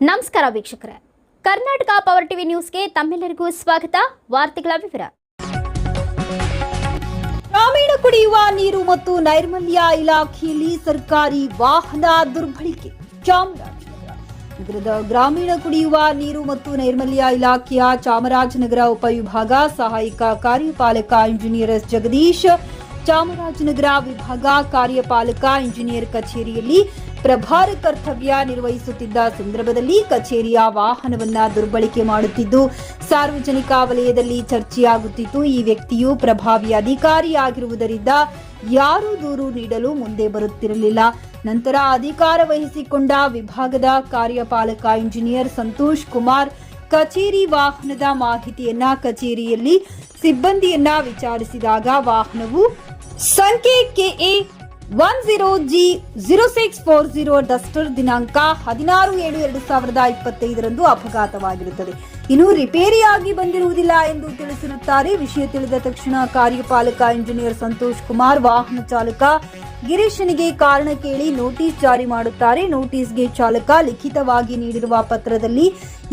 ನಮಸ್ಕಾರ ವೀಕ್ಷಕರೇ, Karnataka power TV ನ್ಯೂಸ್ಗೆ ತಮ್ಮೆಲ್ಲರಿಗೂ ಸ್ವಾಗತ. ವಾರ್ತೆಗಳ ವಿವರ. ಗ್ರಾಮೀಣ ಕುಡಿಯುವ ನೀರು ಮತ್ತು ನೈರ್ಮಲ್ಯ ಇಲಾಖೆಯಲ್ಲಿ ಸರ್ಕಾರಿ ವಾಹನ ದುರ್ಬಳಕೆ. ಚಾಮರಾಜನಗರ ನಗರದ ಗ್ರಾಮೀಣ ಕುಡಿಯುವ ನೀರು ಮತ್ತು ನೈರ್ಮಲ್ಯ ಇಲಾಖೆಯ ಚಾಮರಾಜನಗರ ಉಪವಿಭಾಗ ಸಹಾಯಕ ಕಾರ್ಯಪಾಲಕ ಇಂಜಿನಿಯರ್ ಜಗದೀಶ್ ಚಾಮರಾಜನಗರ ವಿಭಾಗ ಕಾರ್ಯಪಾಲಕ ಇಂಜಿನಿಯರ್ ಕಚೇರಿಯಲ್ಲಿ ಪ್ರಭಾರ ಕರ್ತವ್ಯ ನಿರ್ವಹಿಸುತ್ತಿದ್ದ ಸಂದರ್ಭದಲ್ಲಿ ಕಚೇರಿಯ ವಾಹನವನ್ನ ದುರ್ಬಳಕೆ ಮಾಡುತ್ತಿದ್ದು ಸಾರ್ವಜನಿಕ ವಲಯದಲ್ಲಿ ಚರ್ಚೆಯಾಗುತ್ತಿತ್ತು. ಈ ವ್ಯಕ್ತಿಯು ಪ್ರಭಾವಿ ಅಧಿಕಾರಿಯಾಗಿರುವುದರಿಂದ ಯಾರೂ ದೂರು ನೀಡಲು ಮುಂದೆ ಬರುತ್ತಿರಲಿಲ್ಲ. ನಂತರ ಅಧಿಕಾರ ವಹಿಸಿಕೊಂಡ ವಿಭಾಗದ ಕಾರ್ಯಪಾಲಕ ಇಂಜಿನಿಯರ್ ಸಂತೋಷ್ ಕುಮಾರ್ ಕಚೇರಿ ವಾಹನದ ಮಾಹಿತಿಯನ್ನ ಕಚೇರಿಯಲ್ಲಿ ಸಿಬ್ಬಂದಿಯನ್ನ ವಿಚಾರಿಸಿದಾಗ ವಾಹನವು ಸಂಖ್ಯೆ KA 10G0640 ಡಸ್ಟರ್ ದಿನಾಂಕ 16/7/2025 ಅಪಘಾತವಾಗಿರುತ್ತದೆ. ಇನ್ನು ರಿಪೇರಿಯಾಗಿ ಬಂದಿರುವುದಿಲ್ಲ ಎಂದು ತಿಳಿಸಿರುತ್ತಾರೆ. ವಿಷಯ ತಿಳಿದ ತಕ್ಷಣ ಕಾರ್ಯಪಾಲಕ ಇಂಜಿನಿಯರ್ ಸಂತೋಷ್ ಕುಮಾರ್ ವಾಹನ ಚಾಲಕ ಗಿರೀಶನಿಗೆ ಕಾರಣ ಕೇಳಿ ನೋಟಿಸ್ ಜಾರಿ ಮಾಡುತ್ತಾರೆ. ನೋಟಿಸ್ಗೆ ಚಾಲಕ ಲಿಖಿತವಾಗಿ ನೀಡಿರುವ ಪತ್ರದಲ್ಲಿ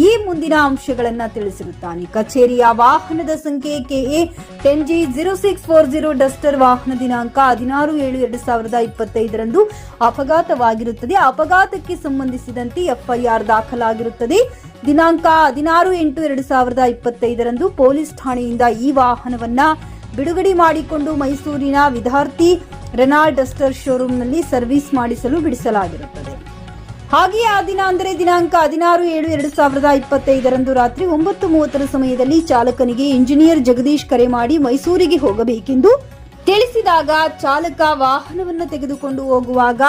ಈ ಮುಂದಿನ ಅಂಶಗಳನ್ನು ತಿಳಿಸಿರುತ್ತಾನೆ. ಕಚೇರಿಯ ವಾಹನದ ಸಂಖ್ಯೆ KA 10G0640 ಡಸ್ಟರ್ ವಾಹನ ದಿನಾಂಕ 16/7/2025 ಅಪಘಾತವಾಗಿರುತ್ತದೆ. ಅಪಘಾತಕ್ಕೆ ಸಂಬಂಧಿಸಿದಂತೆ FIR ದಾಖಲಾಗಿರುತ್ತದೆ. ದಿನಾಂಕ 16/8/2025 ಪೊಲೀಸ್ ಠಾಣೆಯಿಂದ ಈ ವಾಹನವನ್ನ ಬಿಡುಗಡೆ ಮಾಡಿಕೊಂಡು ಮೈಸೂರಿನ ವಿದ್ಯಾರ್ಥಿ ರೆನಾಲ್ಡ್ ಡಸ್ಟರ್ ಶೋರೂಮ್ನಲ್ಲಿ ಸರ್ವಿಸ್ ಮಾಡಿಸಲು ಬಿಡಿಸಲಾಗಿರುತ್ತದೆ. ಹಾಗೆಯೇ ಆ ದಿನ ಅಂದರೆ ದಿನಾಂಕ 16/7/2025 ರಾತ್ರಿ 9:30 ಸಮಯದಲ್ಲಿ ಚಾಲಕನಿಗೆ ಇಂಜಿನಿಯರ್ ಜಗದೀಶ್ ಕರೆ ಮಾಡಿ ಮೈಸೂರಿಗೆ ಹೋಗಬೇಕೆಂದು ತಿಳಿಸಿದಾಗ ಚಾಲಕ ವಾಹನವನ್ನು ತೆಗೆದುಕೊಂಡು ಹೋಗುವಾಗ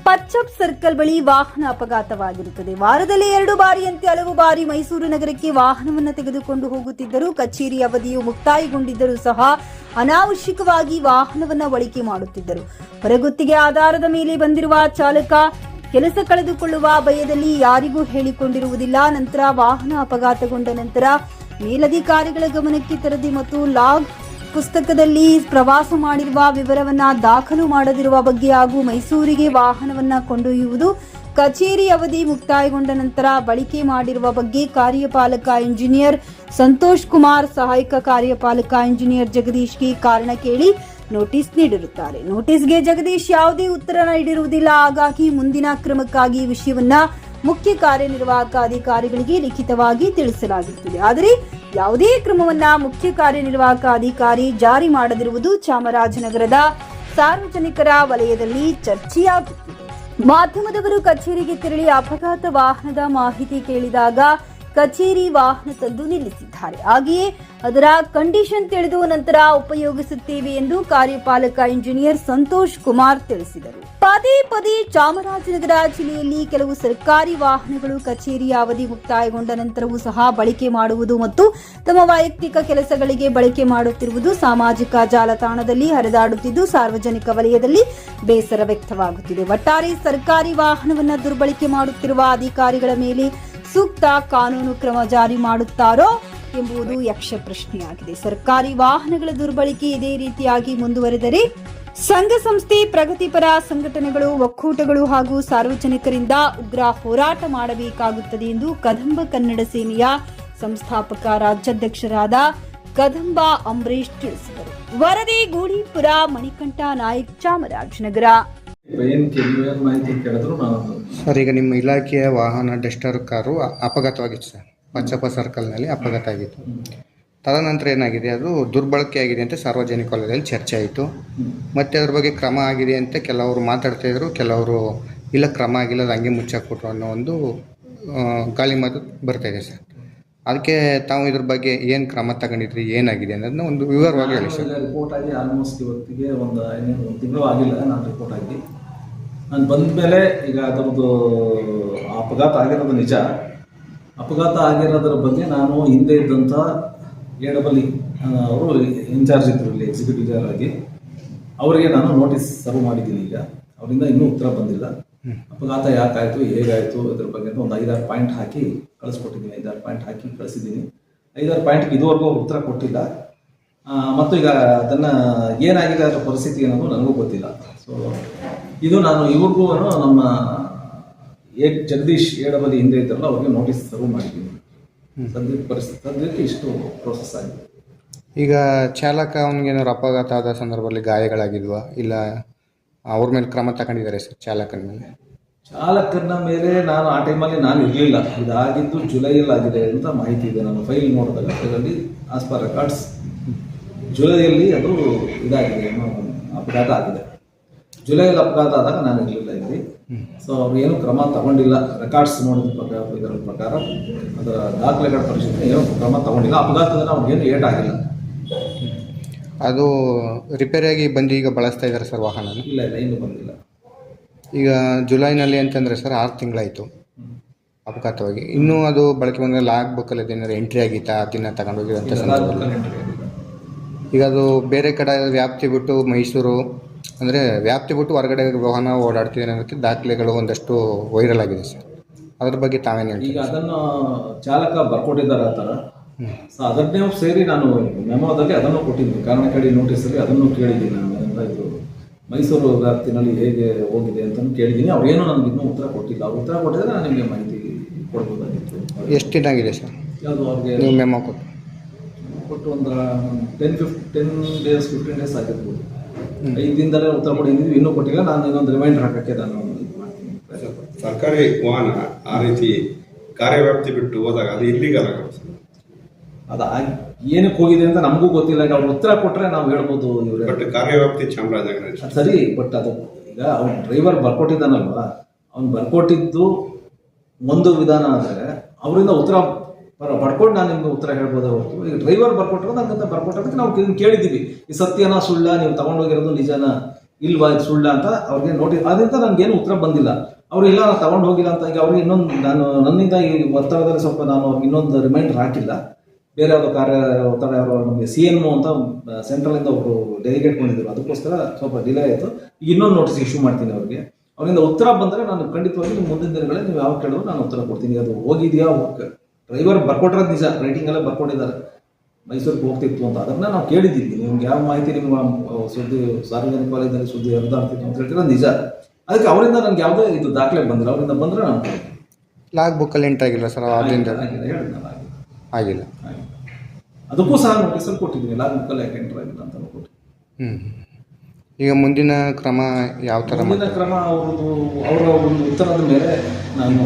ಪಚ್ಚಪ್ ಸರ್ಕಲ್ ಬಳಿ ವಾಹನ ಅಪಘಾತವಾಗಿರುತ್ತದೆ. ವಾರದಲ್ಲಿ 2 ಬಾರಿಯಂತೆ ಹಲವು ಬಾರಿ ಮೈಸೂರು ನಗರಕ್ಕೆ ವಾಹನವನ್ನು ತೆಗೆದುಕೊಂಡು ಹೋಗುತ್ತಿದ್ದರು. ಕಚೇರಿ ಅವಧಿಯು ಮುಕ್ತಾಯಗೊಂಡಿದ್ದರೂ ಸಹ ಅನಾವಶ್ಯಕವಾಗಿ ವಾಹನವನ್ನು ಬಳಕೆ ಮಾಡುತ್ತಿದ್ದರು. ಹೊರಗುತ್ತಿಗೆ ಆಧಾರದ ಮೇಲೆ ಬಂದಿರುವ ಚಾಲಕ ಕೆಲಸ ಕಳೆದುಕೊಳ್ಳುವ ಭಯದಲ್ಲಿ ಯಾರಿಗೂ ಹೇಳಿಕೊಂಡಿರುವುದಿಲ್ಲ. ನಂತರ ವಾಹನ ಅಪಘಾತಗೊಂಡ ನಂತರ ಮೇಲಧಿಕಾರಿಗಳ ಗಮನಕ್ಕೆ ತರದೆ ಮತ್ತು ಲಾಗ್ ಪುಸ್ತಕದಲ್ಲಿ ಪ್ರವಾಸ ಮಾಡಿರುವ ವಿವರವನ್ನ ದಾಖಲು ಮಾಡದಿರುವ ಬಗ್ಗೆ ಹಾಗೂ ಮೈಸೂರಿಗೆ ವಾಹನವನ್ನ ಕೊಂಡೊಯ್ಯುವುದು ಕಚೇರಿ ಅವಧಿ ಮುಕ್ತಾಯಗೊಂಡ ನಂತರ ಬಳಕೆ ಮಾಡಿರುವ ಬಗ್ಗೆ ಕಾರ್ಯಪಾಲಕ ಇಂಜಿನಿಯರ್ ಸಂತೋಷ್ ಕುಮಾರ್ ಸಹಾಯಕ ಕಾರ್ಯಪಾಲಕ ಇಂಜಿನಿಯರ್ ಜಗದೀಶ್ಗೆ ಕಾರಣ ಕೇಳಿ ನೋಟಿಸ್ ನೀಡಿರುತ್ತಾರೆ. ನೋಟಿಸ್ಗೆ ಜಗದೀಶ್ ಯಾವುದೇ ಉತ್ತರ ನೀಡಿರುವುದಿಲ್ಲ. ಹಾಗಾಗಿ ಮುಂದಿನ ಕ್ರಮಕ್ಕಾಗಿ ವಿಷಯವನ್ನ ಮುಖ್ಯ ಕಾರ್ಯನಿರ್ವಾಹಕ ಅಧಿಕಾರಿಗಳಿಗೆ ಲಿಖಿತವಾಗಿ ತಿಳಿಸಲಾಗುತ್ತದೆ. ಆದರೆ ಯಾವುದೇ ಕ್ರಮವನ್ನ ಮುಖ್ಯ ಕಾರ್ಯನಿರ್ವಾಹಕ ಅಧಿಕಾರಿ ಜಾರಿ ಮಾಡದಿರುವುದು ಚಾಮರಾಜನಗರದ ಸಾರ್ವಜನಿಕರ ವಲಯದಲ್ಲಿ ಚರ್ಚೆಯಾಗುತ್ತಿದೆ. ಮಾಧ್ಯಮದವರು ಕಚೇರಿಗೆ ತೆರಳಿ ಅಪಘಾತ ವಾಹನದ ಮಾಹಿತಿ ಕೇಳಿದಾಗ ಕಚೇರಿ ವಾಹನ ತಂದು ನಿಲ್ಲಿಸಿದ್ದಾರೆ. ಹಾಗೆಯೇ ಅದರ ಕಂಡೀಷನ್ ತಿಳಿದು ನಂತರ ಉಪಯೋಗಿಸುತ್ತೇವೆ ಎಂದು ಕಾರ್ಯಪಾಲಕ ಇಂಜಿನಿಯರ್ ಸಂತೋಷ್ ಕುಮಾರ್ ತಿಳಿಸಿದರು. ಪದೇ ಪದೇ ಚಾಮರಾಜನಗರ ಜಿಲ್ಲೆಯಲ್ಲಿ ಕೆಲವು ಸರ್ಕಾರಿ ವಾಹನಗಳು ಕಚೇರಿಯ ಅವಧಿ ಮುಕ್ತಾಯಗೊಂಡ ನಂತರವೂ ಸಹ ಬಳಕೆ ಮಾಡುವುದು ಮತ್ತು ತಮ್ಮ ವೈಯಕ್ತಿಕ ಕೆಲಸಗಳಿಗೆ ಬಳಕೆ ಮಾಡುತ್ತಿರುವುದು ಸಾಮಾಜಿಕ ಜಾಲತಾಣದಲ್ಲಿ ಹರಿದಾಡುತ್ತಿದ್ದು ಸಾರ್ವಜನಿಕ ವಲಯದಲ್ಲಿ ಬೇಸರ ವ್ಯಕ್ತವಾಗುತ್ತಿದೆ. ಒಟ್ಟಾರೆ ಸರ್ಕಾರಿ ವಾಹನವನ್ನು ದುರ್ಬಳಕೆ ಮಾಡುತ್ತಿರುವ ಅಧಿಕಾರಿಗಳ ಮೇಲೆ ಸೂಕ್ತ ಕಾನೂನು ಕ್ರಮ ಜಾರಿ ಮಾಡುತ್ತಾರೋ ಎಂಬುದು ಯಕ್ಷ ಪ್ರಶ್ನೆಯಾಗಿದೆ. ಸರ್ಕಾರಿ ವಾಹನಗಳ ದುರ್ಬಳಕೆ ಇದೇ ರೀತಿಯಾಗಿ ಮುಂದುವರೆದರೆ ಸಂಘ ಸಂಸ್ಥೆ, ಪ್ರಗತಿಪರ ಸಂಘಟನೆಗಳು, ಒಕ್ಕೂಟಗಳು ಹಾಗೂ ಸಾರ್ವಜನಿಕರಿಂದ ಉಗ್ರ ಹೋರಾಟ ಮಾಡಬೇಕಾಗುತ್ತದೆ ಎಂದು ಕದಂಬ ಕನ್ನಡ ಸೇನೆಯ ಸಂಸ್ಥಾಪಕ ರಾಜ್ಯಾಧ್ಯಕ್ಷರಾದ ಕದಂಬ ಅಂಬರೀಶ್ ತಿಳಿಸಿದರು. ವರದಿ ಗೂಳಿಪುರ, ಮಣಿಕಂಠ ನಾಯಕ್, ಚಾಮರಾಜನಗರ. ಸರ್, ಈಗ ನಿಮ್ಮ ಇಲಾಖೆಯ ವಾಹನ ಡಸ್ಟರ್ ಕಾರು ಅಪಘಾತವಾಗಿತ್ತು ಸರ್. ಪಚ್ಚಪ್ಪ ಸರ್ಕಲ್ನಲ್ಲಿ ಅಪಘಾತ ಆಗಿತ್ತು. ತದನಂತರ ಏನಾಗಿದೆ, ಅದು ದುರ್ಬಳಕೆ ಆಗಿದೆ ಅಂತ ಸಾರ್ವಜನಿಕ ವಲಯದಲ್ಲಿ ಚರ್ಚೆ ಆಯಿತು. ಮತ್ತು ಅದ್ರ ಬಗ್ಗೆ ಕ್ರಮ ಆಗಿದೆ ಅಂತ ಕೆಲವರು ಮಾತಾಡ್ತಾ ಇದ್ರು, ಕೆಲವರು ಇಲ್ಲ ಕ್ರಮ ಆಗಿಲ್ಲ, ಅದು ಹಂಗೆ ಮುಚ್ಚಾಕ್ಬಿಟ್ರು ಅನ್ನೋ ಒಂದು ಗಾಳಿ ಮಾತು ಬರ್ತಾ ಇದೆ ಸರ್. ಅದಕ್ಕೆ ತಾವು ಇದ್ರ ಬಗ್ಗೆ ಏನು ಕ್ರಮ ತಗೊಂಡಿದ್ರಿ, ಏನಾಗಿದೆ ಅನ್ನೋದನ್ನ ಒಂದು ವಿವರವಾಗಿ ಹೇಳಿ ಸರ್. ರಿಪೋರ್ಟ್ ಆಗಿ ಆಲ್ಮೋಸ್ಟ್ ಇವತ್ತಿಗೆ ಒಂದು ತಿಂಗಳು ಆಗಿಲ್ಲ. ನಾನು ರಿಪೋರ್ಟ್ ಆಗಿ ನಾನು ಬಂದ ಮೇಲೆ ಈಗ ಅದರದ್ದು ಅಪಘಾತ ಆಗಿರೋದು ನಿಜ. ಅಪಘಾತ ಆಗಿರೋದ್ರ ಬಗ್ಗೆ ನಾನು ಹಿಂದೆ ಇದ್ದಂಥ AEE ಅವರು ಇನ್ಚಾರ್ಜ್ ಇದ್ರು ಇಲ್ಲಿ ಎಕ್ಸಿಕ್ಯೂಟಿವ್ ಇಂಜಿನಿಯರ್ ಆಗಿ, ಅವರಿಗೆ ನಾನು ನೋಟಿಸ್ ಸರ್ವ್ ಮಾಡಿದ್ದೀನಿ. ಈಗ ಅವರಿಂದ ಇನ್ನೂ ಉತ್ತರ ಬಂದಿಲ್ಲ. ಅಪಘಾತ ಯಾಕಾಯಿತು, ಹೇಗಾಯಿತು ಇದ್ರ ಬಗ್ಗೆ ಒಂದು 5-6 ಪಾಯಿಂಟ್ ಹಾಕಿ ಕಳಿಸ್ಕೊಟ್ಟಿದ್ದೀನಿ. 5-6 ಪಾಯಿಂಟ್ ಹಾಕಿ ಕಳಿಸಿದ್ದೀನಿ. 5-6 ಪಾಯಿಂಟ್ಗೆ ಇದುವರೆಗೂ ಉತ್ತರ ಕೊಟ್ಟಿಲ್ಲ. ಮತ್ತು ಈಗ ಅದನ್ನು ಏನಾಗಿದೆ ಅದರ ಪರಿಸ್ಥಿತಿ ಅನ್ನೋದು ನನಗೂ ಗೊತ್ತಿಲ್ಲ. ಸೊ ಇದು ನಾನು ಇವ್ರಿಗೂ ನಮ್ಮ ಜಗದೀಶ್ ಏಡಬದಿ ಹಿಂದೆ ಇದ್ದಾರಲ್ಲ ಅವ್ರಿಗೆ ನೋಟಿಸ್ ಸರ್ವ್ ಮಾಡಿದ್ದೀನಿ. ಸದ್ಯಕ್ಕೆ ಇಷ್ಟು ಪ್ರೋಸೆಸ್ ಆಗಿದೆ. ಈಗ ಚಾಲಕ ಅವನಿಗೇನಾದ್ರು ಅಪಘಾತ ಆದ ಸಂದರ್ಭದಲ್ಲಿ ಗಾಯಗಳಾಗಿಲ್ವಾ, ಇಲ್ಲ ಅವ್ರ ಮೇಲೆ ಕ್ರಮ ತಗೊಂಡಿದ್ದಾರೆ ಸರ್ ಚಾಲಕನ ಮೇಲೆ? ಚಾಲಕನ ಮೇಲೆ ನಾನು ಆ ಟೈಮಲ್ಲಿ ನಾನು ಇರಲಿಲ್ಲ. ಇದಾಗಿದ್ದು ಜುಲೈಯಲ್ಲಿ ಆಗಿದೆ ಅಂತ ಮಾಹಿತಿ ಇದೆ. ನಾನು ಫೈಲ್ ನೋಡಿದಾಗ ಅದರಲ್ಲಿ ಆಸ್ ಪರ್ ರೆಕಾರ್ಡ್ಸ್ ಜುಲೈಯಲ್ಲಿ ಅದು ಇದಾಗಿದೆ, ಅಪಘಾತ ಆಗಿದೆ. ಜುಲೈಯಲ್ಲಿ ಅಪಘಾತ ಆದಾಗ ನಾನು ಇರಲಿಲ್ಲ ಇಲ್ಲಿ. ಸೊ ಅವ್ರು ಏನು ಕ್ರಮ ತಗೊಂಡಿಲ್ಲ. ರೆಕಾರ್ಡ್ಸ್ ನೋಡಿದ ಇದರ ಪ್ರಕಾರ ಅದರ ದಾಖಲೆಗಳ ಪರಿಶೀಲನೆ ಏನು ಕ್ರಮ ತಗೊಂಡಿಲ್ಲ. ಅಪಘಾತದಲ್ಲಿ ಅವ್ರಿಗೇನು ಏಟಾಗಿಲ್ಲ. ಅದು ರಿಪೇರಿಯಾಗಿ ಬಂದು ಈಗ ಬಳಸ್ತಾ ಇದ್ದಾರೆ ಸರ್ ವಾಹನ? ಇಲ್ಲ ಇನ್ನೂ ಬಂದಿಲ್ಲ. ಈಗ ಜುಲೈನಲ್ಲಿ ಅಂತಂದರೆ ಸರ್ 6 ತಿಂಗಳಾಯಿತು ಅಪಘಾತವಾಗಿ. ಇನ್ನೂ ಅದು ಬಳಕೆ ಬಂದರೆ ಲಾಗ್ ಬುಕ್ಕಲ್ಲಿ ಏನಾದ್ರು ಎಂಟ್ರಿ ಆಗಿತ್ತಾ ಅದನ್ನು ತಗೊಂಡೋಗಿರೋಂಥ ಸಂದರ್ಭದಲ್ಲಿ? ಈಗ ಅದು ಬೇರೆ ಕಡೆ ವ್ಯಾಪ್ತಿ ಬಿಟ್ಟು ಮೈಸೂರು ಅಂದರೆ ವ್ಯಾಪ್ತಿ ಬಿಟ್ಟು ಹೊರಗಡೆ ವಾಹನ ಓಡಾಡ್ತಿದೆ ಅನ್ನೋದಕ್ಕೆ ದಾಖಲೆಗಳು ಒಂದಷ್ಟು ವೈರಲ್ ಆಗಿದೆ ಸರ್. ಅದ್ರ ಬಗ್ಗೆ ತಾವೇನು ಹೇಳ್ತೀವಿ? ಈಗ ಅದನ್ನು ಚಾಲಕ ಬರ್ಕೊಟ್ಟಿದ್ದಾರೆ ಆ ಥರ. ಸೊ ಅದನ್ನೇ ಸೇರಿ ನಾನು ಮೆಮೋದಲ್ಲಿ ಅದನ್ನು ಕೊಟ್ಟಿದ್ದೀನಿ. ಕಾರಣ ಕೇಳಿ ನೋಟಿಸಲ್ಲಿ ಅದನ್ನು ಕೇಳಿದ್ದೀನಿ. ನಾನು ಇದು ಮೈಸೂರು ವ್ಯಾಪ್ತಿನಲ್ಲಿ ಹೇಗೆ ಹೋಗಿದೆ ಅಂತಲೂ ಕೇಳಿದ್ದೀನಿ. ಅವ್ರೇನು ನನಗೆ ಇನ್ನೂ ಉತ್ತರ ಕೊಟ್ಟಿಲ್ಲ. ಅವ್ರು ಉತ್ತರ ಕೊಟ್ಟಿದ್ರೆ ನಾನು ನಿಮಗೆ ಮಾಹಿತಿ ಕೊಡ್ಬೋದಾಗಿತ್ತು. ಎಷ್ಟು ದಿನ ಆಗಿದೆ ಸರ್ ಯಾವುದು ಅವ್ರಿಗೆ ನೀವು ಮೆಮೋ ಕೊಟ್ಟು ಒಂದು 10 ಡೇಸ್ 15 ಡೇಸ್ ಆಗಿರ್ಬೋದು. 5 ದಿನದಲ್ಲೇ ಉತ್ತರ ಕೊಟ್ಟಿದ್ದೀವಿ, ಇನ್ನೂ ಕೊಟ್ಟಿಲ್ಲ. ನಾನು ಇನ್ನೊಂದು ರಿಮೈಂಡರ್ ಹಾಕೋಕ್ಕೆ ನಾನು ಇದು ಮಾಡ್ತೀನಿ. ಸರ್ಕಾರಿ ವಾಹನ ಆ ರೀತಿ ಕಾರ್ಯವ್ಯಾಪ್ತಿ ಬಿಟ್ಟು ಹೋದಾಗ ಅದು ಇಲ್ಲಿಗಲ್ಲ ಸರ್. ಅದು ಏನಕ್ಕೆ ಹೋಗಿದೆ ಅಂತ ನಮಗೂ ಗೊತ್ತಿಲ್ಲ. ಈಗ ಅವ್ರು ಉತ್ತರ ಕೊಟ್ಟರೆ ನಾವು ಹೇಳ್ಬೋದು ಇವ್ರೆ. ಬಟ್ ಕಾರ್ಯವ್ಯಾಪ್ತಿ ಚಾಮರಾಜನಗರ ಸರಿ. ಬಟ್ ಅದು ಈಗ ಅವ್ನು ಡ್ರೈವರ್ ಬರ್ಕೊಟ್ಟಿದ್ದಾನಲ್ವ, ಅವ್ನು ಬರ್ಕೊಟ್ಟಿದ್ದು ಒಂದು ವಿಧಾನ ಆದರೆ ಅವರಿಂದ ಉತ್ತರ ಪಡ್ಕೊಂಡು ನಾನು ನಿಮ್ಗೆ ಉತ್ತರ ಹೇಳ್ಬೋದೇ ಹೊರತು ಈಗ ಡ್ರೈವರ್ ಬರ್ಕೊಟ್ಟಿರೋದು ಹಂಗಂತ ಬರ್ಕೊಟ್ಟೋದಕ್ಕೆ ನಾವು ಕೇಳಿದ್ದೀವಿ. ಈ ಸತ್ಯನ ಸುಳ್ಳ, ನೀವು ತಗೊಂಡೋಗಿರೋದು ನಿಜನ ಇಲ್ವಾ, ಇದು ಸುಳ್ಳ ಅಂತ ಅವ್ರಿಗೆ ನೋಟಿಸ್. ಅದರಿಂದ ನನಗೇನು ಉತ್ತರ ಬಂದಿಲ್ಲ. ಅವ್ರು ಇಲ್ಲ ನಾನು ತಗೊಂಡು ಹೋಗಿಲ್ಲ ಅಂತ. ಈಗ ಅವ್ರಿಗೆ ಇನ್ನೊಂದು ನನ್ನಿಂದ ಈ ಒತ್ತಡದಲ್ಲಿ ಸ್ವಲ್ಪ ನಾನು ಅವ್ರಿಗೆ ಇನ್ನೊಂದು ರಿಮೈಂಡರ್ ಹಾಕಿಲ್ಲ. ಬೇರೆ ಯಾವುದೋ ಕಾರ್ಯ ಒತ್ತಡ ಅವರು ನಮಗೆ CNO ಅಂತ ಸೆಂಟ್ರಲಿಂದ ಅವರು ಡೆಲಿಗೇಟ್ ಮಾಡಿದ್ರು. ಅದಕ್ಕೋಸ್ಕರ ಸ್ವಲ್ಪ ಡಿಲೇ ಆಯಿತು. ಈಗ ಇನ್ನೊಂದು ನೋಟಿಸ್ ಇಶ್ಯೂ ಮಾಡ್ತೀನಿ ಅವ್ರಿಗೆ. ಅವರಿಂದ ಉತ್ತರ ಬಂದರೆ ನಾನು ಖಂಡಿತವಾಗಿ ನಿಮ್ಮ ಮುಂದಿನ ದಿನಗಳೇ ನೀವು ಯಾವ ಕೇಳಿದ್ರು ನಾನು ಉತ್ತರ ಕೊಡ್ತೀನಿ. ಅದು ಹೋಗಿದೆಯಾ, ಡ್ರೈವರ್ ಬರ್ಕೊಟ್ಟಿರೋದು ನಿಜ, ರೈಟಿಂಗಲ್ಲೇ ಬರ್ಕೊಂಡಿದ್ದಾರೆ ಮೈಸೂರಿಗೆ ಹೋಗ್ತಿತ್ತು ಅಂತ. ಅದನ್ನ ನಾವು ಕೇಳಿದ್ದೀವಿ. ನಿಮ್ಗೆ ಯಾವ ಮಾಹಿತಿ ನಿಮ್ಮ ಸುದ್ದಿ ಸಾರ್ವಜನಿಕ ವಲಯದಲ್ಲಿ ಸುದ್ದಿ ಹರಿದಾಡ್ತಿತ್ತು ಅಂತ ಹೇಳ್ತಿರೋದು ನಿಜ. ಅದಕ್ಕೆ ಅವರಿಂದ ನನಗೆ ಯಾವುದೇ ಇದು ದಾಖಲೆ ಬಂದಿಲ್ಲ. ಅವರಿಂದ ಬಂದರೆ ನಾನು ಲಾಗ್ ಬುಕ್ಕಲ್ಲಿ ಎಂಟ್ರಿ ಆಗಿಲ್ಲ ಸರ್? ಅದರಿಂದ ಆಗಿಲ್ಲ. ಅದಕ್ಕೂ ಸಹ ನೋಟಿಸಲ್ಲಿ ಕೊಟ್ಟಿದ್ದೀನಿ. ಲಾಗ್ ಬುಕ್ಕಲ್ಲಿ ಯಾಕೆ ಎಂಟ್ರಿ ಆಗಿಲ್ಲ ಅಂತ ಕೊಟ್ಟಿದ್ದೀನಿ. ಈಗ ಮುಂದಿನ ಕ್ರಮ ಯಾವ ಥರ? ಮುಂದಿನ ಕ್ರಮ ಅವರ ಒಂದು ಉತ್ತರದ ಮೇಲೆ ನಾನು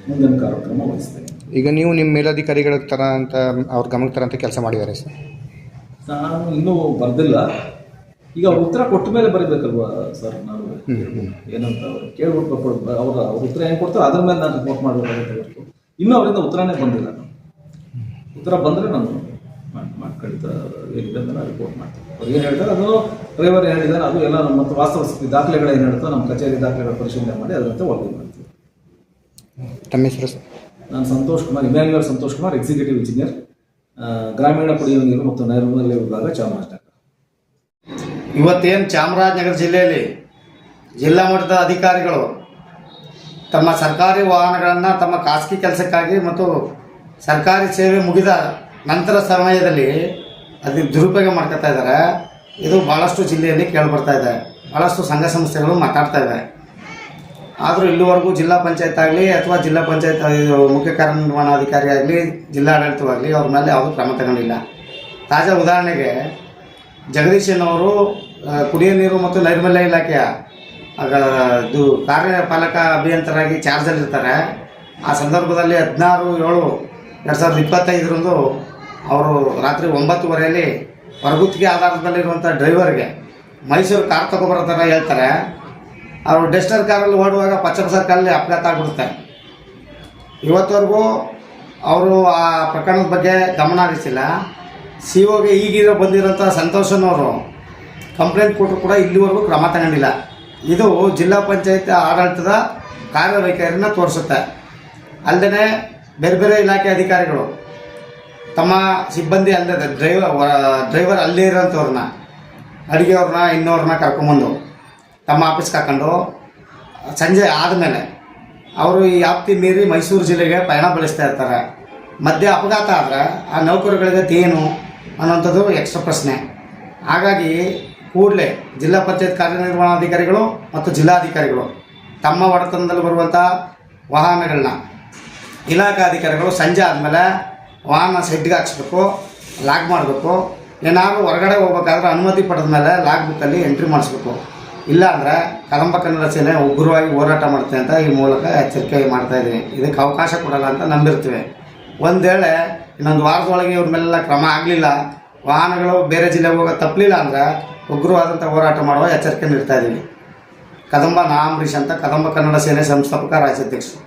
ಮುಂದಿನ ಕಾರ್ಯಕ್ರಮ ವಹಿಸ್ತೇನೆ. ಈಗ ನೀವು ನಿಮ್ಮ ಮೇಲಧಿಕಾರಿಗಳ ಥರ ಅಂತ ಅವ್ರ ಗಮನಕ್ಕೆ ಥರ ಅಂತ ಕೆಲಸ ಮಾಡಿದ್ದಾರೆ ಸರ್? ನಾನು ಇನ್ನೂ ಬರೆದಿಲ್ಲ. ಈಗ ಅವ್ರ ಉತ್ತರ ಕೊಟ್ಟ ಮೇಲೆ ಬರೀಬೇಕಲ್ವಾ ಸರ್. ನಾನು ಏನಂತ ಅವ್ರು ಕೇಳ್ಬಿಟ್ಟು ಅವ್ರ ಉತ್ತರ ಏನು ಕೊಡ್ತಾರೋ ಅದ್ರ ಮೇಲೆ ನಾನು ರಿಪೋರ್ಟ್ ಮಾಡಬೇಕಾಗುತ್ತೆ ಹೊರತು ಇನ್ನೂ ಅವರಿಂದ ಉತ್ತರನೇ ಬಂದಿಲ್ಲ. ಉತ್ತರ ಬಂದರೆ ನಾನು ಖಂಡಿತ ಏನಿದೆ ಅಂತ ನಾನು ರಿಪೋರ್ಟ್ ಮಾಡ್ತೀನಿ. ಅವ್ರು ಏನು ಹೇಳ್ತಾರೆ ಅದನ್ನು ಡ್ರೈವರ್ ಏನು ಹೇಳಿದ್ದಾರೆ ಅದು ಎಲ್ಲ ನಮ್ಮ ಮತ್ತು ವಾಸ್ತವ ಸ್ಥಿತಿ ದಾಖಲೆಗಳು ಏನು ಹೇಳ್ತೋ ನಮ್ಮ ಕಚೇರಿ ದಾಖಲೆಗಳ ಪರಿಶೀಲನೆ ಮಾಡಿ ಅದರಂತೆ ವರದಿ ಮಾಡ್ತೀವಿ. ತಮ್ಮ ಹೆಸರು ಸರ್? ನಾನು Santosh Kumar, Immanuel Santosh Kumar, executive engineer, ಗ್ರಾಮೀಣ ಕುಡಿಯುವ ನೀರು ಮತ್ತು ನೈರ್ಮಲ್ಯ ವಿಭಾಗ, ಚಾಮರಾಜನಗರ. ಇವತ್ತೇನು ಚಾಮರಾಜನಗರ ಜಿಲ್ಲೆಯಲ್ಲಿ ಜಿಲ್ಲಾ ಮಟ್ಟದ ಅಧಿಕಾರಿಗಳು ತಮ್ಮ ಸರ್ಕಾರಿ ವಾಹನಗಳನ್ನು ತಮ್ಮ ಖಾಸಗಿ ಕೆಲಸಕ್ಕಾಗಿ ಮತ್ತು ಸರ್ಕಾರಿ ಸೇವೆ ಮುಗಿದ ನಂತರ ಸಮಯದಲ್ಲಿ ಅದಕ್ಕೆ ದುರುಪಯೋಗ ಮಾಡ್ಕೊತಾ ಇದ್ದಾರೆ. ಇದು ಭಾಳಷ್ಟು ಜಿಲ್ಲೆಯಲ್ಲಿ ಕೇಳಿಬರ್ತಾ ಇದೆ. ಭಾಳಷ್ಟು ಸಂಘ ಸಂಸ್ಥೆಗಳು ಮಾತಾಡ್ತಾ ಇವೆ. ಆದರೂ ಇಲ್ಲಿವರೆಗೂ ಜಿಲ್ಲಾ ಪಂಚಾಯತ್ ಆಗಲಿ ಅಥವಾ ಜಿಲ್ಲಾ ಪಂಚಾಯತ್ ಮುಖ್ಯ ಕಾರ್ಯನಿರ್ವಹಣಾಧಿಕಾರಿ ಆಗಲಿ ಜಿಲ್ಲಾಡಳಿತವಾಗಲಿ ಅವ್ರ ಮೇಲೆ ಯಾವುದೂ ಕ್ರಮ ತಗೊಂಡಿಲ್ಲ. ತಾಜಾ ಉದಾಹರಣೆಗೆ ಜಗದೀಶನವರು ಕುಡಿಯುವ ನೀರು ಮತ್ತು ನೈರ್ಮಲ್ಯ ಇಲಾಖೆಯ ಇದು ಕಾರ್ಯಪಾಲಕ ಅಭಿಯಂತರಾಗಿ ಚಾರ್ಜಲ್ಲಿರ್ತಾರೆ. ಆ ಸಂದರ್ಭದಲ್ಲಿ 16/7/2025 ಅವರು ರಾತ್ರಿ 9:30 ಹೊರಗುತ್ತಿಗೆ ಆಧಾರದ ಮೇಲಿರುವಂಥ ಡ್ರೈವರ್ಗೆ ಮೈಸೂರು ಕಾರ್ ತಗೊಬರೋ ಥರ ಹೇಳ್ತಾರೆ. ಅವರು ಡೆಸ್ಟರ್ ಕಾರಲ್ಲಿ ಓಡುವಾಗ ಪಚ್ಚಮ ಸರ್ಕಲಲ್ಲಿ ಅಪಘಾತ ಆಗಿಬಿಡುತ್ತೆ. ಇವತ್ತವರೆಗೂ ಅವರು ಆ ಪ್ರಕರಣದ ಬಗ್ಗೆ ಗಮನ ಹರಿಸಿಲ್ಲ. COಗೆ ಈಗಿರೋ ಬಂದಿರೋಂಥ ಸಂತೋಷನವರು ಕಂಪ್ಲೇಂಟ್ ಕೊಟ್ಟರು ಕೂಡ ಇಲ್ಲಿವರೆಗೂ ಕ್ರಮ ತಗೊಂಡಿಲ್ಲ. ಇದು ಜಿಲ್ಲಾ ಪಂಚಾಯತ್ ಆಡಳಿತದ ಕಾರ್ಯವೈಖರಿನ ತೋರಿಸುತ್ತೆ. ಅಲ್ಲದೆ ಬೇರೆ ಬೇರೆ ಇಲಾಖೆ ಅಧಿಕಾರಿಗಳು ತಮ್ಮ ಸಿಬ್ಬಂದಿ ಅಲ್ಲದೆ ಡ್ರೈವರ್ ಅಲ್ಲೇ ಇರೋಂಥವ್ರನ್ನ ಅಡುಗೆಯವ್ರನ್ನ ಇನ್ನೋರನ್ನ ಕರ್ಕೊಂಬಂದು ತಮ್ಮ ಆಫೀಸ್ಗೆ ಹಾಕೊಂಡು ಸಂಜೆ ಆದಮೇಲೆ ಅವರು ಈ ವ್ಯಾಪ್ತಿ ಮೀರಿ ಮೈಸೂರು ಜಿಲ್ಲೆಗೆ ಪಯಣ ಬೆಳೆಸ್ತಾ ಇರ್ತಾರೆ. ಮಧ್ಯೆ ಅಪಘಾತ ಆದರೆ ಆ ನೌಕರಗಳಿಗೆ ಏನು ಅನ್ನೋಂಥದ್ದು ಎಕ್ಸ್ಟ್ರಾ ಪ್ರಶ್ನೆ. ಹಾಗಾಗಿ ಕೂಡಲೇ ಜಿಲ್ಲಾ ಪಂಚಾಯತ್ ಕಾರ್ಯನಿರ್ವಹಣಾಧಿಕಾರಿಗಳು ಮತ್ತು ಜಿಲ್ಲಾಧಿಕಾರಿಗಳು ತಮ್ಮ ಒಡೆತನದಲ್ಲಿ ಬರುವಂಥ ವಾಹನಗಳನ್ನ ಇಲಾಖಾಧಿಕಾರಿಗಳು ಸಂಜೆ ಆದಮೇಲೆ ವಾಹನ ಸೆಡ್ಗೆ ಹಾಕ್ಸ್ಬೇಕು, ಲಾಕ್ ಮಾಡಬೇಕು. ಏನಾದರೂ ಹೊರಗಡೆ ಹೋಗ್ಬೇಕಾದ್ರೆ ಅನುಮತಿ ಪಡೆದ ಮೇಲೆ ಲಾಕ್ ಬುಕ್ಕಲ್ಲಿ ಎಂಟ್ರಿ ಮಾಡಿಸ್ಬೇಕು. ಇಲ್ಲಾಂದರೆ ಕದಂಬ ಕನ್ನಡ ಸೇನೆ ಉಗ್ರವಾಗಿ ಹೋರಾಟ ಮಾಡ್ತೇವೆ ಅಂತ ಈ ಮೂಲಕ ಎಚ್ಚರಿಕೆ ಮಾಡ್ತಾಯಿದ್ದೀವಿ. ಇದಕ್ಕೆ ಅವಕಾಶ ಕೊಡಲ್ಲ ಅಂತ ನಂಬಿರ್ತೀವಿ. ಒಂದು ವೇಳೆ ಇನ್ನೊಂದು ವಾರದೊಳಗೆ ಇವ್ರ ಮೇಲೆಲ್ಲ ಕ್ರಮ ಆಗಲಿಲ್ಲ, ವಾಹನಗಳು ಬೇರೆ ಜಿಲ್ಲೆಗೆ ಹೋಗೋ ತಪ್ಪಲಿಲ್ಲ ಅಂದರೆ ಉಗ್ರವಾದಂಥ ಹೋರಾಟ ಮಾಡುವ ಎಚ್ಚರಿಕೆ ನೀಡ್ತಾ ಇದ್ದೀವಿ. ಕದಂಬ ನಾ ಅಂಬರೀಷ್ ಅಂತ, ಕದಂಬ ಕನ್ನಡ ಸೇನೆ ಸಂಸ್ಥಾಪಕ ರಾಜ್ಯಾಧ್ಯಕ್ಷರು.